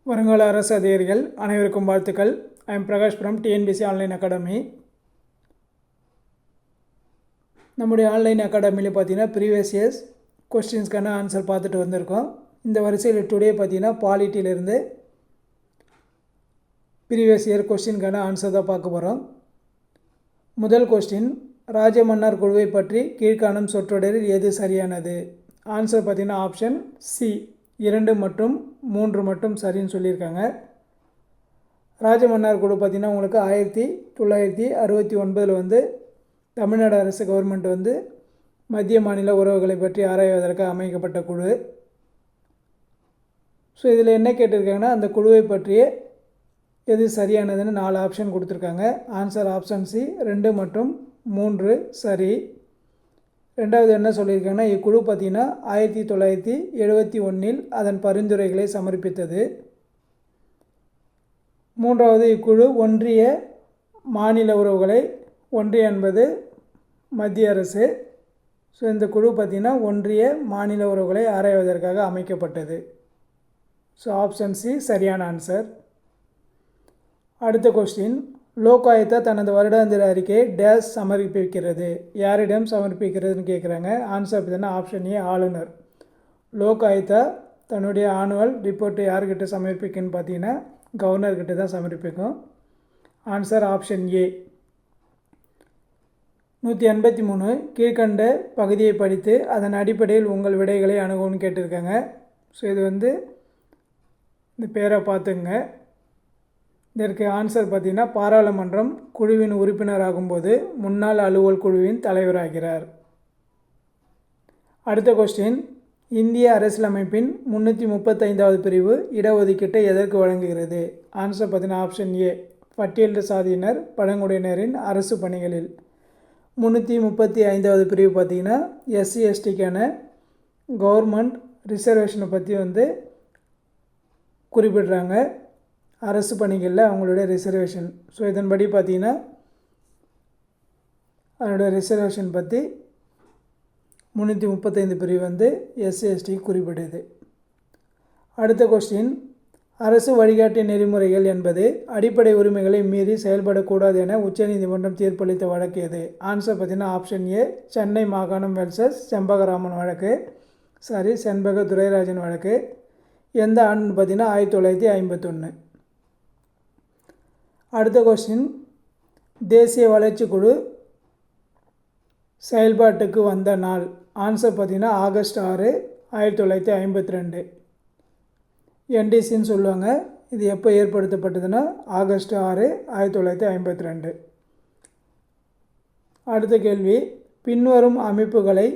வருங்கால அரசு அதிகாரிகள் அனைவருக்கும் வாழ்த்துக்கள். I am Prakash from TNPSC online academy. நம்முடைய ஆன்லைன் அகாடமியில் பார்த்தீங்கன்னா ப்ரீவியஸ் இயர்ஸ் கொஸ்டின்ஸ்க்கான ஆன்சர் பார்த்துட்டு வந்திருக்கோம். இந்த வரிசையில் டுடே பார்த்தீங்கன்னா பாலிட்டியிலிருந்து ப்ரீவியஸ் இயர் கொஸ்டின்கான ஆன்சர் தான் பார்க்க போகிறோம். முதல் கொஸ்டின், ராஜமன்னார் குழுவை பற்றி கீழ்காணும் சொற்றொடரில் எது சரியானது? ஆன்சர் பார்த்தீங்கன்னா ஆப்ஷன் சி 2 மற்றும் 3 மட்டும் சரின்னு சொல்லியிருக்காங்க. ராஜமன்னார் குழு பார்த்திங்கன்னா உங்களுக்கு 1969 வந்து தமிழ்நாடு அரசு கவர்மெண்ட் வந்து மத்திய மாநில உறவுகளை பற்றி ஆராய்வதற்கு அமைக்கப்பட்ட குழு. ஸோ இதில் என்ன கேட்டிருக்காங்கன்னா அந்த குழுவை பற்றிய எது சரியானதுன்னு 4 ஆப்ஷன் கொடுத்துருக்காங்க. ஆன்சர் ஆப்ஷன் சி 2 மற்றும் 3 சரி. ரெண்டாவது என்ன சொல்லியிருக்காங்கன்னா இக்குழு பார்த்திங்கன்னா 1971 அதன் பரிந்துரைகளை சமர்ப்பித்தது. மூன்றாவது, இக்குழு ஒன்றிய மாநில உறவுகளை, ஒன்றிய என்பது மத்திய அரசு, ஸோ இந்த குழு பார்த்திங்கன்னா ஒன்றிய மாநில உறவுகளை ஆராய்வதற்காக அமைக்கப்பட்டது. ஸோ ஆப்ஷன் சி சரியான ஆன்சர். அடுத்த கொஸ்டின், லோகாயுக்தா தனது வருடாந்திர அறிக்கையை டேஸ் சமர்ப்பிக்கிறது? யாரிடம் சமர்ப்பிக்கிறதுன்னு கேட்குறாங்க. ஆன்சர் பார்த்தீங்கன்னா ஆப்ஷன் ஏ ஆளுநர். லோகாயுக்தா தன்னுடைய ஆனுவல் ரிப்போர்ட்டு யார்கிட்ட சமர்ப்பிக்குன்னு பார்த்தீங்கன்னா கவர்னர்கிட்ட தான் சமர்ப்பிக்கும். Answer option A. 183, கீழ்கண்ட பகுதியை படித்து அதன் அடிப்படையில் உங்கள் விடைகளை அணுகும்னு கேட்டிருக்காங்க. ஸோ இது வந்து இந்த பேரை பார்த்துங்க. இதற்கு ஆன்சர் பார்த்திங்கன்னா பாராளுமன்றம் குழுவின் உறுப்பினராகும்போது முன்னாள் அலுவல் குழுவின் தலைவராகிறார். அடுத்த கொஸ்டின், இந்திய அரசியலமைப்பின் 335வது பிரிவு இடஒதுக்கீட்டை எதற்கு வழங்குகிறது? ஆன்சர் பார்த்திங்கன்னா ஆப்ஷன் ஏ பட்டியலிட்ட சாதியினர் பழங்குடியினரின் அரசு பணிகளில். 335வது பிரிவு பார்த்திங்கன்னா எஸ்சி எஸ்டிக்கான கவர்மெண்ட் ரிசர்வேஷனை பற்றி வந்து குறிப்பிடுறாங்க. அரசு பணிகளில் அவங்களுடைய ரிசர்வேஷன். ஸோ இதன்படி பார்த்திங்கன்னா அதனுடைய ரிசர்வேஷன் பற்றி 335 பிரிவு வந்து எஸ்சி எஸ்டி குறிப்பிடுது. அடுத்த கொஸ்டின், அரசு வழிகாட்டு நெறிமுறைகள் என்பது அடிப்படை உரிமைகளை மீறி செயல்படக்கூடாது என உச்சநீதிமன்றம் தீர்ப்பளித்த வழக்கு எது? ஆன்சர் பார்த்திங்கன்னா ஆப்ஷன் ஏ சென்னை மாகாணம் வெர்சஸ் செண்பகராமன் வழக்கு, செண்பக துரைராஜன் வழக்கு. எந்த ஆண்டுன்னு பார்த்திங்கன்னா 1951. அடுத்த கொஸ்டின், தேசிய வளர்ச்சி குழு செயல்பாட்டுக்கு வந்த நாள்? ஆன்சர் பார்த்திங்கன்னா ஆகஸ்ட் 6, 1952. என்டிசின்னு சொல்லுவாங்க. இது எப்போ ஏற்படுத்தப்பட்டதுன்னா ஆகஸ்ட் 6, 1952. அடுத்த கேள்வி, பின்வரும் அமைப்புகளை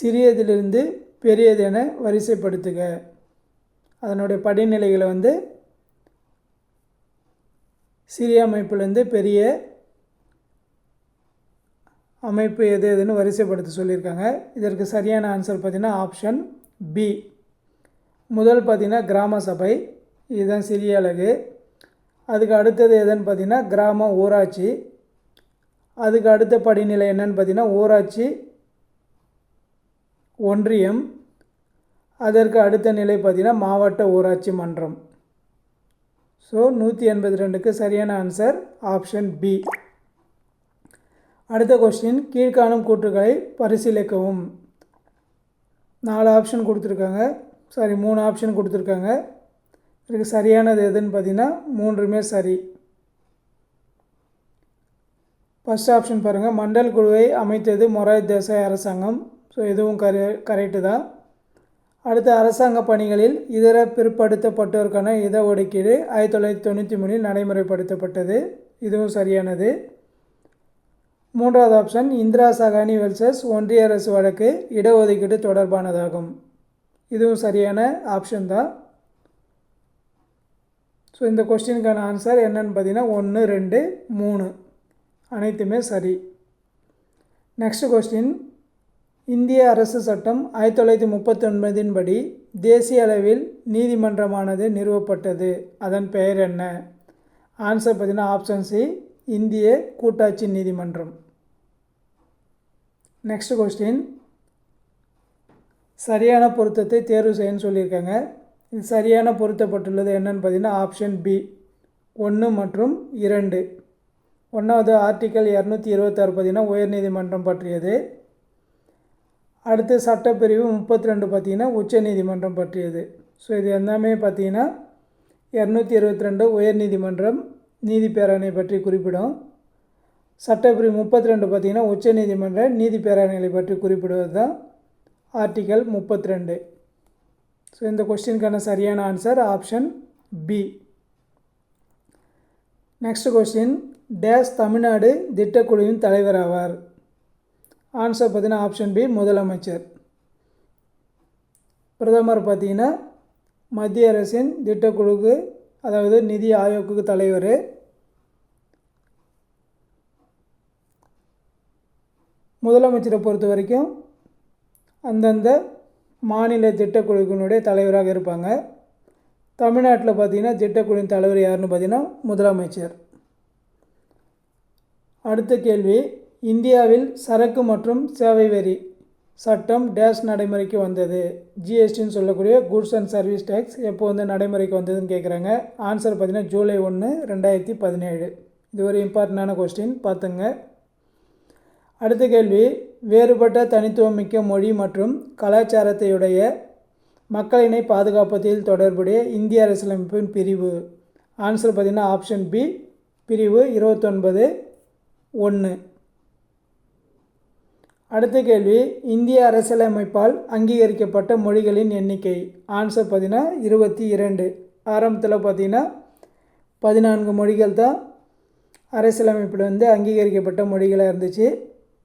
சிறியதிலிருந்து பெரியது என வரிசைப்படுத்துக. அதனுடைய படிநிலைகளை வந்து சிறிய அமைப்புலேருந்து பெரிய அமைப்பு எது எதுன்னு வரிசைப்படுத்த சொல்லியிருக்காங்க. இதற்கு சரியான ஆன்சர் பார்த்திங்கன்னா ஆப்ஷன் பி. முதல் பார்த்திங்கன்னா கிராம சபை, இதுதான் சிறிய அலகு. அதுக்கு அடுத்தது எதுன்னு பார்த்திங்கன்னா கிராம ஊராட்சி. அதுக்கு அடுத்த படிநிலை என்னன்னு பார்த்திங்கன்னா ஊராட்சி ஒன்றியம். அதற்கு அடுத்த நிலை பார்த்திங்கன்னா மாவட்ட ஊராட்சி மன்றம். ஸோ 182க்கு சரியான ஆன்சர் ஆப்ஷன் பி. அடுத்த கொஸ்டின், கீழ்காணும் கூற்றுகளை பரிசீலிக்கவும். 4 ஆப்ஷன் கொடுத்துருக்காங்க, 3 ஆப்ஷன் கொடுத்துருக்காங்க. இதுக்கு சரியானது எதுன்னு பார்த்திங்கன்னா 3மே சரி. ஃபஸ்ட் ஆப்ஷன் பாருங்கள், மண்டல் குழுவை அமைத்தது மொரார்ஜி தேசாய் அரசாங்கம். ஸோ இதுவும் கரெக்டு தான். அடுத்த அரசாங்க பணிகளில் இதர பிற்படுத்தப்பட்டோருக்கான இடஒதுக்கீடு 1993 நடைமுறைப்படுத்தப்பட்டது. இதுவும் சரியானது. மூன்றாவது ஆப்ஷன், இந்திரா சகானி வெர்சஸ் ஒன்றிய அரசு வழக்கு இடஒதுக்கீடு தொடர்பானதாகும். இதுவும் சரியான ஆப்ஷன் தான். ஸோ இந்த கொஸ்டினுக்கான ஆன்சர் என்னன்னு பார்த்தீங்கன்னா 1, 2, 3 அனைத்துமே சரி. நெக்ஸ்ட் கொஸ்டின், இந்திய அரசு சட்டம் 1939 படி தேசிய அளவில் நீதிமன்றமானது நிறுவப்பட்டது. அதன் பெயர் என்ன? ஆன்சர் பார்த்திங்கன்னா ஆப்ஷன் சி இந்திய கூட்டாட்சி நீதிமன்றம். நெக்ஸ்ட் கொஸ்டின், சரியான பொருத்தத்தை தேர்வு செய்யணும்னு சொல்லியிருக்காங்க. இது சரியான பொருத்தப்பட்டுள்ளது என்னன்னு பார்த்தீங்கன்னா ஆப்ஷன் பி 1 மற்றும் 2. 1வது ஆர்டிக்கல் 226 பார்த்தீங்கன்னா உயர்நீதிமன்றம் பற்றியது. அடுத்து சட்டப்பிரிவு 32 பார்த்தீங்கன்னா உச்சநீதிமன்றம் பற்றியது. ஸோ இது எல்லாமே பார்த்தீங்கன்னா 222 உயர்நீதிமன்றம் நீதி பேராணை பற்றி குறிப்பிடும். சட்டப்பிரிவு 32 பார்த்தீங்கன்னா உச்சநீதிமன்ற நீதி பேராணைகளை பற்றி குறிப்பிடுவது தான் ஆர்டிக்கல் 32. ஸோ இந்த கொஸ்டினுக்கான சரியான answer option B. Next question, டேஸ் தமிழ்நாடு திட்டக்குழுவின் தலைவர் ஆவார். ஆன்சர் பார்த்தீங்கன்னா ஆப்ஷன் பி முதலமைச்சர். பிரதமர் பார்த்தீங்கன்னா மத்திய அரசின் திட்டக்குழுக்கு அதாவது நிதி ஆயோக்குக்கு தலைவர். முதலமைச்சரை பொறுத்த வரைக்கும் அந்தந்த மாநில திட்டக்குழுவினுடைய தலைவராக இருப்பாங்க. தமிழ்நாட்டில் பார்த்தீங்கன்னா திட்டக்குழுவின் தலைவர் யாருன்னு பார்த்தீங்கன்னா முதலமைச்சர். அடுத்த கேள்வி, இந்தியாவில் சரக்கு மற்றும் சேவை வரி சட்டம் டேஷ் நடைமுறைக்கு வந்தது. ஜிஎஸ்டின்னு சொல்லக்கூடிய குட்ஸ் அண்ட் சர்வீஸ் டேக்ஸ் எப்போ வந்து நடைமுறைக்கு வந்ததுன்னு கேட்குறாங்க. ஆன்சர் பார்த்தீங்கன்னா ஜூலை 1, 2017. இது ஒரு இம்பார்ட்டண்டான கொஸ்டின், பார்த்துங்க. அடுத்த கேள்வி, வேறுபட்ட தனித்துவமிக்க மொழி மற்றும் கலாச்சாரத்தையுடைய மக்களினை பாதுகாப்பதில் தொடர்புடைய இந்திய அரசியலமைப்பின் பிரிவு. ஆன்சர் பார்த்தீங்கன்னா ஆப்ஷன் பி பிரிவு 29(1). அடுத்த கேள்வி, இந்திய அரசியலமைப்பால் அங்கீகரிக்கப்பட்ட மொழிகளின் எண்ணிக்கை. ஆன்சர் பார்த்தீங்கன்னா 22. ஆரம்பத்தில் பார்த்தீங்கன்னா 14 மொழிகள் தான் அரசியலமைப்பில் வந்து அங்கீகரிக்கப்பட்ட மொழிகளாக இருந்துச்சு.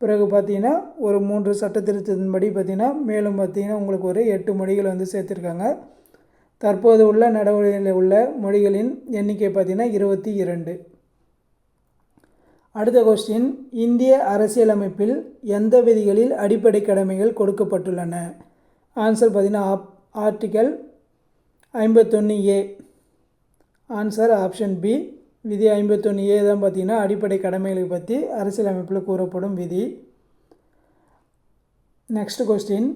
பிறகு பார்த்தீங்கன்னா ஒரு 3 சட்ட திருத்தத்தின்படி பார்த்தீங்கன்னா மேலும் பார்த்தீங்கன்னா உங்களுக்கு ஒரு 8 மொழிகள் வந்து சேர்த்துருக்காங்க. தற்போது உள்ள நடைமுறையில் உள்ள மொழிகளின் எண்ணிக்கை பார்த்தீங்கன்னா 22. அடுத்த கொஸ்டின், இந்திய அரசியலமைப்பில் எந்த விதிகளில் அடிப்படை கடமைகள் கொடுக்கப்பட்டுள்ளன. ஆன்சர் பார்த்தீங்கன்னா article 51A. Answer option B விதி 51A தான் பார்த்தீங்கன்னா அடிப்படை கடமைகளை பற்றி அரசியலமைப்பில் கூறப்படும் விதி. நெக்ஸ்ட் கொஸ்டின்,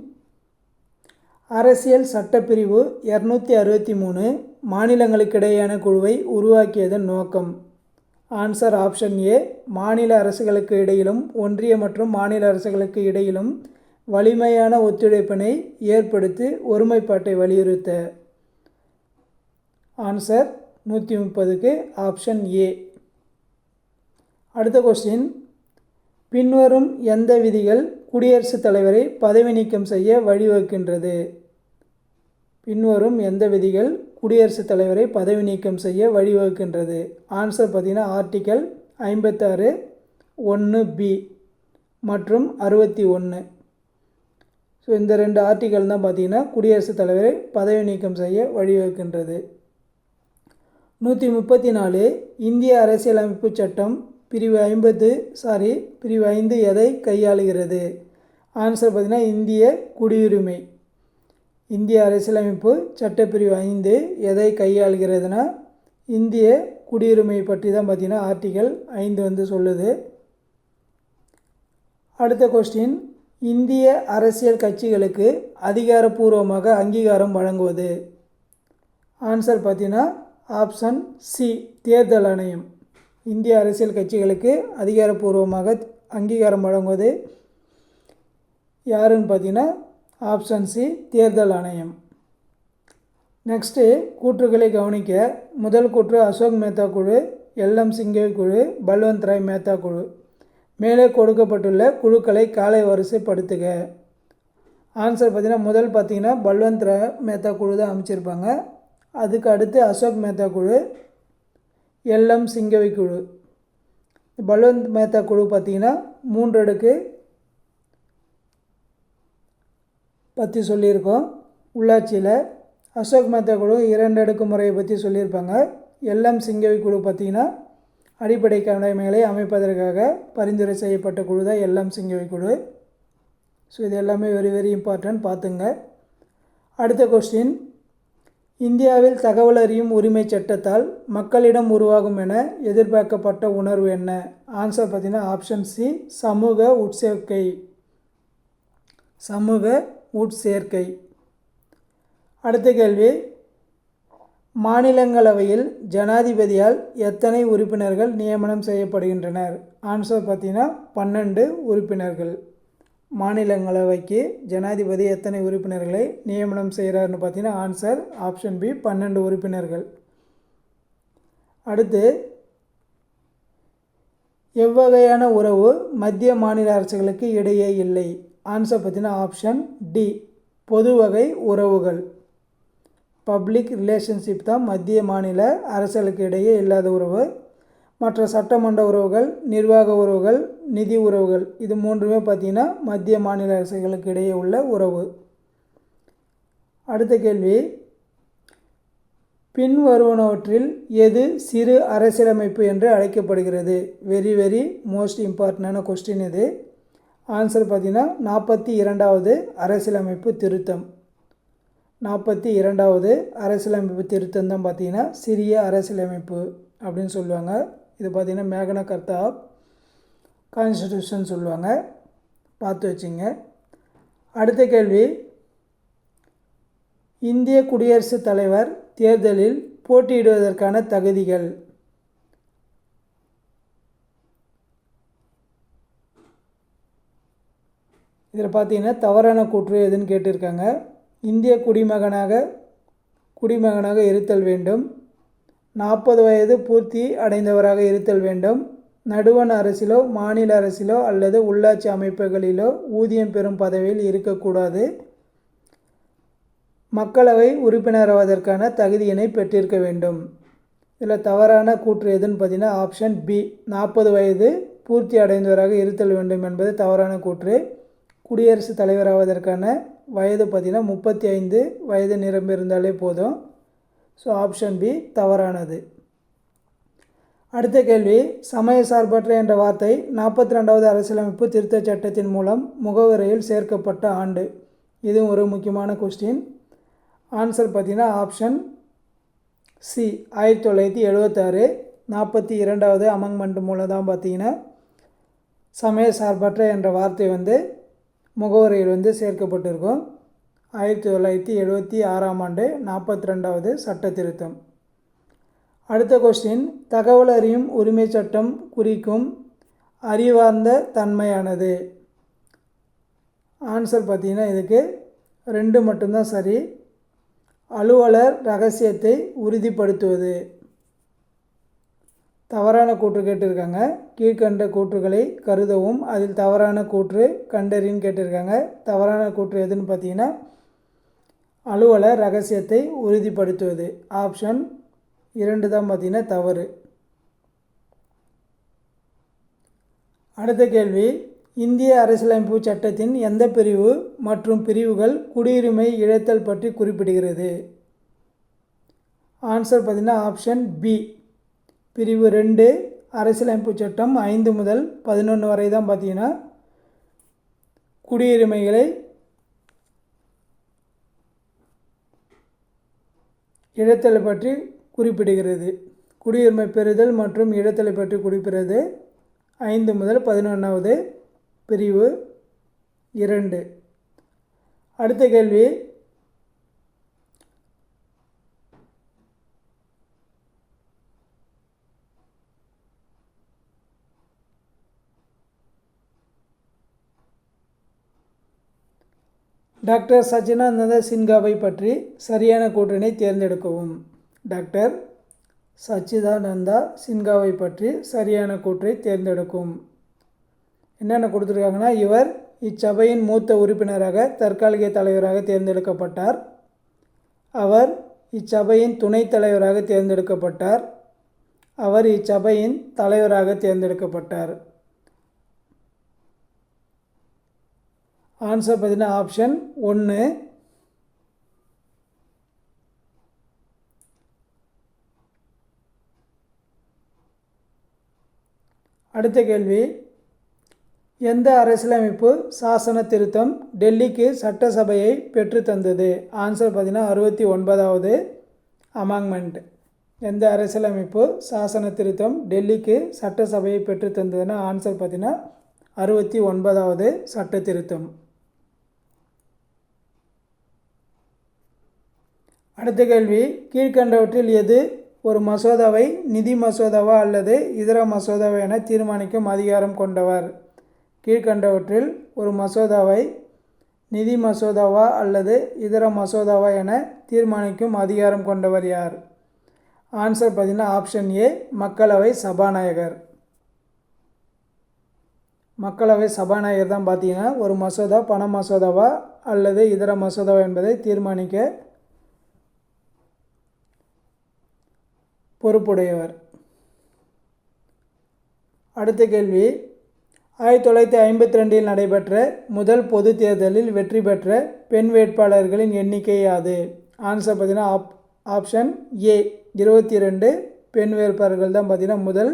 அரசியல் சட்டப்பிரிவு 263 மாநிலங்களுக்கிடையேயான குழுவை உருவாக்கியதன் நோக்கம். ஆன்சர் ஆப்ஷன் ஏ மாநில அரசுகளுக்கு இடையிலும் ஒன்றிய மற்றும் மாநில அரசுகளுக்கு இடையிலும் வலிமையான ஒத்துழைப்பினை ஏற்படுத்தி ஒருமைப்பாட்டை வலியுறுத்த. ஆன்சர் 130க்கு ஆப்ஷன் ஏ. அடுத்த கொஸ்டின், பின்வரும் எந்த விதிகள் குடியரசுத் தலைவரை பதவி நீக்கம் செய்ய வழிவகுக்கின்றது. பின்வரும் எந்த விதிகள் குடியரசுத் தலைவரை பதவி நீக்கம் செய்ய வழிவகுக்கின்றது. ஆன்சர் பார்த்தீங்கன்னா ஆர்டிக்கல் 56(1)B மற்றும் 61. ஸோ இந்த 2 ஆர்டிக்கல் தான் பார்த்தீங்கன்னா குடியரசுத் தலைவரை பதவி நீக்கம் செய்ய வழிவகுக்கின்றது. 134 இந்திய அரசியலமைப்பு சட்டம் பிரிவு 5 எதை கையாளுகிறது. ஆன்சர் பார்த்தீங்கன்னா இந்திய குடியுரிமை. இந்திய அரசியலமைப்பு சட்டப்பிரிவு 5 எதை கையாளுகிறதுனா இந்திய குடியுரிமை பற்றி தான் பார்த்தீங்கன்னா ஆர்டிக்கல் 5 வந்து சொல்லுது. அடுத்த கொஸ்டின், இந்திய அரசியல் கட்சிகளுக்கு அதிகாரப்பூர்வமாக அங்கீகாரம் வழங்குவது. ஆன்சர் பார்த்தீங்கன்னா ஆப்ஷன் சி தேர்தல் ஆணையம். இந்திய அரசியல் கட்சிகளுக்கு அதிகாரப்பூர்வமாக அங்கீகாரம் வழங்குவது யாருன்னு பார்த்தீங்கன்னா ஆப்ஷன் சி தேர்தல் ஆணையம். நெக்ஸ்ட்டு கூற்றுகளை கவனிக்க. முதல் கூற்று அசோக் மேத்தா குழு, எல்எம் சிங்கவி குழு, பல்வந்த் ராய் மேத்தா குழு. மேலே கொடுக்கப்பட்டுள்ள குழுக்களை காலை வரிசைப்படுத்துக. ஆன்சர் பார்த்தீங்கன்னா முதல் பார்த்தீங்கன்னா பல்வந்த் ராய் மேத்தா குழு தான் அமைச்சிருப்பாங்க. அதுக்கு அடுத்து அசோக் மேத்தா குழு, எல்எம் சிங்கவி குழு. பல்வந்த் மேத்தா குழு பார்த்திங்கன்னா 3 அடுக்கு பற்றி சொல்லியிருக்கோம் உள்ளாட்சியில். அசோக் மேத்தா குழு 2 அடுக்கு முறையை பற்றி சொல்லியிருப்பாங்க. எல்எம் சிங்கவி குழு பார்த்திங்கன்னா அடிப்படை கடமைகளை அமைப்பதற்காக பரிந்துரை செய்யப்பட்ட குழு தான் எல்எம் சிங்கவி குழு. ஸோ இது எல்லாமே வெரி இம்பார்ட்டன்ட், பார்த்துங்க. அடுத்த கொஸ்டின், இந்தியாவில் தகவல் அறியும் உரிமை சட்டத்தால் மக்களிடம் உருவாகும் என எதிர்பார்க்கப்பட்ட உணர்வு என்ன. ஆன்சர் பார்த்தீங்கன்னா ஆப்ஷன் சி சமூக உட்சேர்க்கை. அடுத்த கேள்வி, மாநிலங்களவையில் ஜனாதிபதியால் எத்தனை உறுப்பினர்கள் நியமனம் செய்யப்படுகின்றனர்? ஆன்சர் பார்த்தீங்கன்னா 12 உறுப்பினர்கள். மாநிலங்களவைக்கு ஜனாதிபதி எத்தனை உறுப்பினர்களை நியமனம் செய்கிறார்னு பார்த்தீங்கன்னா ஆன்சர் ஆப்ஷன் பி 12 உறுப்பினர்கள். அடுத்து, எவ்வகையான உறவு மத்திய மாநில அரசுகளுக்கு இடையே இல்லை? ஆன்சர் பார்த்தீங்கன்னா ஆப்ஷன் டி பொது வகை உறவுகள். பப்ளிக் ரிலேஷன்ஷிப் தான் மத்திய மாநில அரசுகளுக்கு இடையே இல்லாத உறவு. மற்ற சட்டமன்ற உறவுகள், நிர்வாக உறவுகள், நிதி உறவுகள், இது மூன்றுமே பார்த்திங்கன்னா மத்திய மாநில அரசுகளுக்கு இடையே உள்ள உறவு. அடுத்த கேள்வி, பின்வருவனவற்றில் எது சிறு அரசியலமைப்பு என்று அழைக்கப்படுகிறது? வெரி வெரி மோஸ்ட் இம்பார்ட்டண்டான கொஸ்டின் இது. ஆன்சர் பார்த்திங்கன்னா 42வது அரசியலமைப்பு திருத்தம். 42வது அரசியலமைப்பு திருத்தம் தான் பார்த்திங்கன்னா சிறிய அரசியலமைப்பு அப்படின்னு சொல்லுவாங்க. இது பார்த்திங்கன்னா மேக்னா கர்த்தா கான்ஸ்டிடியூஷன் சொல்லுவாங்க, பார்த்து வச்சுங்க. அடுத்த கேள்வி, இந்திய குடியரசுத் தலைவர் தேர்தலில் போட்டியிடுவதற்கான தகுதிகள்? இதில் பார்த்தீங்கன்னா தவறான கூற்று எதுன்னு கேட்டிருக்காங்க. இந்திய குடிமகனாக இருத்தல் வேண்டும், 40 வயது பூர்த்தி அடைந்தவராக இருத்தல் வேண்டும், நடுவண் அரசிலோ மாநில அரசிலோ அல்லது உள்ளாட்சி அமைப்புகளிலோ ஊதியம் பெறும் பதவியில் இருக்கக்கூடாது, மக்களவை உறுப்பினராவதற்கான தகுதியினை பெற்றிருக்க வேண்டும். இதில் தவறான கூற்று எதுன்னு பார்த்தீங்கன்னா ஆப்ஷன் பி 40 வயது பூர்த்தி அடைந்தவராக இருத்தல் வேண்டும் என்பது தவறான கூற்று. குடியரசுத் தலைவராவதற்கான வயது பார்த்திங்கன்னா 35 வயது நிரம்பியிருந்தாலே போதும். ஸோ ஆப்ஷன் பி தவறானது. அடுத்த கேள்வி, சமய சார்பற்ற என்ற வார்த்தை 42வது அரசியலமைப்பு திருத்தச் சட்டத்தின் மூலம் முகவரியில் சேர்க்கப்பட்ட ஆண்டு? இதுவும் ஒரு முக்கியமான கொஸ்டின். ஆன்சர் பார்த்திங்கன்னா ஆப்ஷன் சி 1976 42வது அமெண்ட்மெண்ட் மூலம் தான் பார்த்திங்கன்னா சமய சார்பற்ற என்ற வார்த்தை முகவரியில் சேர்க்கப்பட்டிருக்கும். 1976ஆம் ஆண்டு 42வது சட்ட திருத்தம். அடுத்த கொஸ்டின், தகவல் அறியும் உரிமை சட்டம் குறிக்கும் அறிவார்ந்த தன்மையானது? ஆன்சர் பார்த்திங்கன்னா இதுக்கு 2 மட்டும்தான் சரி. அலுவலர் ரகசியத்தை உறுதிப்படுத்துவது. தவறான கூற்று கேட்டிருக்காங்க. கீழ்கண்ட கூற்றுகளை கருதவும், அதில் தவறான கூற்று கண்டறின்னு கேட்டிருக்காங்க. தவறான கூற்று எதுன்னு பார்த்தீங்கன்னா அலுவலர் ரகசியத்தை உறுதிப்படுத்துவது. ஆப்ஷன் 2 தான் பார்த்தீங்கன்னா தவறு. அடுத்த கேள்வி, இந்திய அரசியலமைப்பு சட்டத்தின் எந்த பிரிவு மற்றும் பிரிவுகள் குடியுரிமை இழத்தல் பற்றி குறிப்பிடுகிறது? ஆன்சர் பார்த்தீங்கன்னா ஆப்ஷன் பி பிரிவு 2 அரசியலமைப்பு சட்டம் 5 முதல் 11 வரை தான் பார்த்தீங்கன்னா குடியுரிமைகளை இழத்தலை பற்றி குறிப்பிடுகிறது. குடியுரிமை பெறுதல் மற்றும் இழத்தலை பற்றி குறிப்பிடுறது 5 முதல் 11வது பிரிவு 2. அடுத்த கேள்வி, டாக்டர் சச்சிதானந்த சின்ஹாவை பற்றி சரியான கூற்றினை தேர்ந்தெடுக்கவும். டாக்டர் சச்சிதானந்தா சின்ஹாவை பற்றி சரியான கூற்றை தேர்ந்தெடுக்கும். என்னென்ன கொடுத்துருக்காங்கன்னா, இவர் இச்சபையின் மூத்த உறுப்பினராக தற்காலிக தலைவராக தேர்ந்தெடுக்கப்பட்டார். அவர் இச்சபையின் துணைத் தலைவராக தேர்ந்தெடுக்கப்பட்டார். அவர் இச்சபையின் தலைவராக தேர்ந்தெடுக்கப்பட்டார். ஆன்சர் பார்த்தீங்கன்னா ஆப்ஷன் 1. அடுத்த கேள்வி, எந்த அரசியலமைப்பு சாசன திருத்தம் டெல்லிக்கு சட்டசபையை பெற்றுத்தந்தது? ஆன்சர் பார்த்தீங்கன்னா 69வது அமெண்ட்மெண்ட். எந்த அரசியலமைப்பு சாசன திருத்தம் டெல்லிக்கு சட்டசபையை பெற்றுத்தந்ததுன்னா ஆன்சர் பார்த்தீங்கன்னா 69வது சட்ட திருத்தம். அடுத்த கேள்வி, கீழ்கண்டவற்றில் எது ஒரு மசோதாவை நிதி மசோதாவா அல்லது இதர மசோதாவா என தீர்மானிக்கும் அதிகாரம் கொண்டவர்? கீழ்கண்டவற்றில் ஒரு மசோதாவை நிதி மசோதாவா அல்லது இதர மசோதாவா என தீர்மானிக்கும் அதிகாரம் கொண்டவர் யார்? ஆன்சர் பார்த்தீங்கன்னா ஆப்ஷன் ஏ, மக்களவை சபாநாயகர். மக்களவை சபாநாயகர் தான் பார்த்தீங்கன்னா ஒரு மசோதா பண மசோதாவா அல்லது இதர மசோதாவா என்பதை தீர்மானிக்க பொறுப்புடையவர். அடுத்த கேள்வி, 1952 நடைபெற்ற முதல் பொது தேர்தலில் வெற்றி பெற்ற பெண் வேட்பாளர்களின் எண்ணிக்கை யாது? ஆன்சர் பார்த்தீங்கன்னா ஆப்ஷன் ஏ, 22 பெண் வேட்பாளர்கள் தான் பார்த்தீங்கன்னா முதல்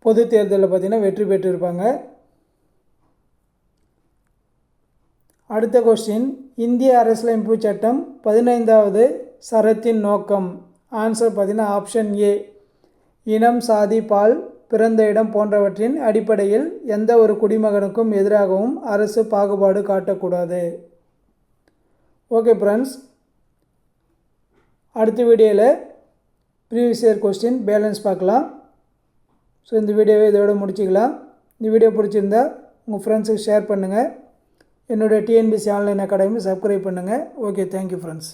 பொது தேர்தலில் பார்த்தீங்கன்னா வெற்றி பெற்றிருப்பாங்க. அடுத்த கொஸ்டின், இந்திய அரசியலமைப்பு சட்டம் 15வது சரத்தின் நோக்கம்? ஆன்சர் பார்த்தீங்கன்னா ஆப்ஷன் ஏ, இனம், சாதி, பால், பிறந்த இடம் போன்றவற்றின் அடிப்படையில் எந்த ஒரு குடிமகனுக்கும் எதிராகவும் அரசு பாகுபாடு காட்டக்கூடாது. ஓகே ஃப்ரெண்ட்ஸ், அடுத்த வீடியோவில் ப்ரீவியஸ் இயர் கொஸ்டின் பேலன்ஸ் பார்க்கலாம். ஸோ இந்த வீடியோவை இதோட முடிச்சிக்கலாம். இந்த வீடியோ பிடிச்சிருந்தா உங்கள் ஃப்ரெண்ட்ஸுக்கு ஷேர் பண்ணுங்கள். என்னுடைய டிஎன்பிஎஸ்சி ஆன்லைன் அகாடமி சப்ஸ்கிரைப் பண்ணுங்கள். Okay, thank you friends.